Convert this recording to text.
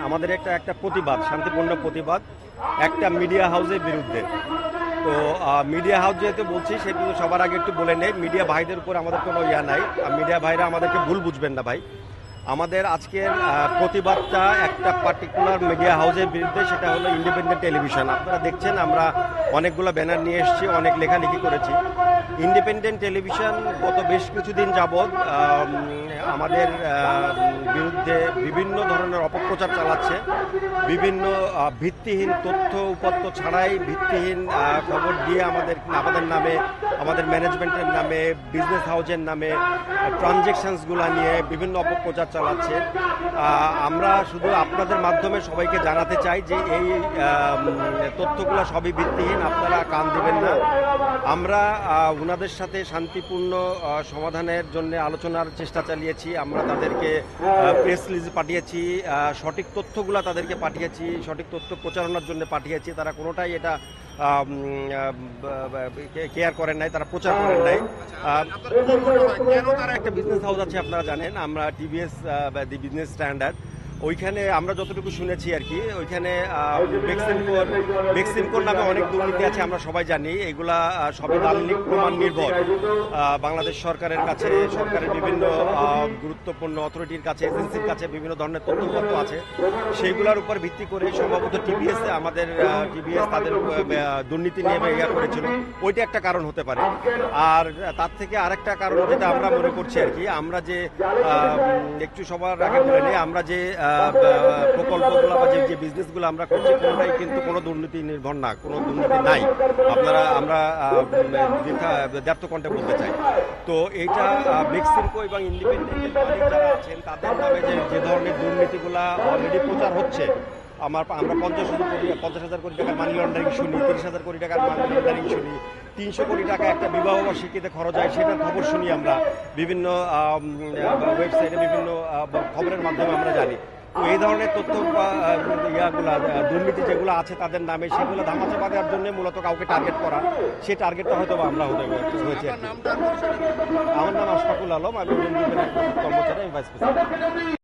আমাদের একটা একটা প্রতিবাদ, শান্তিপূর্ণ প্রতিবাদ একটা মিডিয়া হাউসের বিরুদ্ধে। তো মিডিয়া হাউস যেহেতু বলছি সেহেতু সবার আগে একটু বলে নেই, মিডিয়া ভাইদের উপর আমাদের কোনো ইয়া নাই। মিডিয়া ভাইরা আমাদেরকে ভুল বুঝবেন না ভাই। আমাদের আজকের প্রতিবাদটা একটা পার্টিকুলার মিডিয়া হাউসের বিরুদ্ধে, সেটা হলো ইন্ডিপেন্ডেন্ট টেলিভিশন। আপনারা দেখছেন আমরা অনেকগুলো ব্যানার নিয়ে এসেছি, অনেক লেখালেখি করেছি। ইন্ডিপেন্ডেন্ট টেলিভিশন গত বেশ কিছুদিন যাবৎ আমাদের বিরুদ্ধে বিভিন্ন ধরনের অপপ্রচার চালাচ্ছে, বিভিন্ন ভিত্তিহীন তথ্য উপাত্ত ছাড়াই ভিত্তিহীন খবর দিয়ে আমাদের নামে, আমাদের ম্যানেজমেন্টের নামে, বিজনেস হাউসের নামে ট্রানজ্যাকশনসগুলো নিয়ে বিভিন্ন অপপ্রচার চালাচ্ছে। আমরা শুধু আপনাদের মাধ্যমে সবাইকে জানাতে চাই যে এই তথ্যগুলো সবই ভিত্তিহীন, আপনারা কান দিবেন না। আমরা ওনাদের সাথে শান্তিপূর্ণ সমাধানের জন্য আলোচনার চেষ্টা চালিয়েছি। আমরা তাদেরকে প্রেস রিলিজ পাঠিয়েছি, সঠিক তথ্যগুলো তাদেরকে পাঠিয়েছি, সঠিক তথ্য প্রচারণার জন্য পাঠিয়েছি। তারা কোনোটাই এটা কেয়ার করেন নাই, তারা প্রচার করেন নাই। কেন তারা একটা বিজনেস হাউস আছে আপনারা জানেন, আমরা টিভিএস দি বিজনেস স্ট্যান্ডার্ড, ওইখানে আমরা যতটুকু শুনেছি আর কি, ওইখানে বেক্সিমকোর নামে অনেক দুর্নীতি আছে, আমরা সবাই জানি। এগুলা সবই দালিলিক প্রমাণ নির্ভর। বাংলাদেশ সরকারের কাছে, সরকারের বিভিন্ন গুরুত্বপূর্ণ অথরিটির কাছে, এজেন্সির কাছে বিভিন্ন ধরনের তথ্যপত্র আছে। সেইগুলোর উপর ভিত্তি করে সম্ভবত টিভিএস তাদের দুর্নীতি নিয়ে ইয়া করেছিল, ওইটা একটা কারণ হতে পারে। আর তার থেকে আরেকটা কারণ যেটা আমরা মনে করছি আর কি, আমরা যে একটু সবার আগে বলে নেই, আমরা যে প্রকল্পগুলো বা যে বিজনেসগুলো আমরা করছি কোনোটাই কিন্তু কোনো দুর্নীতি নির্ভর না, কোনো দুর্নীতি নাই। আমরা দ্ব্যর্থ কণ্ঠে বলতে চাই। তো এইটা বেক্সিমকো এবং ইন্ডিপেন্ডেন্ট যারা আছেন তাদের নামে যে ধরনের দুর্নীতিগুলা অলরেডি প্রচার হচ্ছে, আমরা 50,000 কোটি টাকার মানি লন্ডারিং শুনি, 30,000 কোটি টাকার মানি লন্ডারিং শুনি, 300 কোটি টাকা একটা বিবাহ বার্ষিকীতে খরচ হয়, সেটার খবর শুনি আমরা বিভিন্ন ওয়েবসাইটে, বিভিন্ন খবরের মাধ্যমে আমরা জানি। তো এই ধরনের তথ্য বা দুর্নীতি যেগুলো আছে তাদের নামে, সেগুলো ধামাচাপা দেওয়ার জন্য মূলত কাউকে টার্গেট করা, সেই টার্গেটটা হয়তো আমরা হয়েছে। আমার নাম আশফাকুল আলম, আমি কর্মচারী, ভাইস প্রেসিডেন্ট।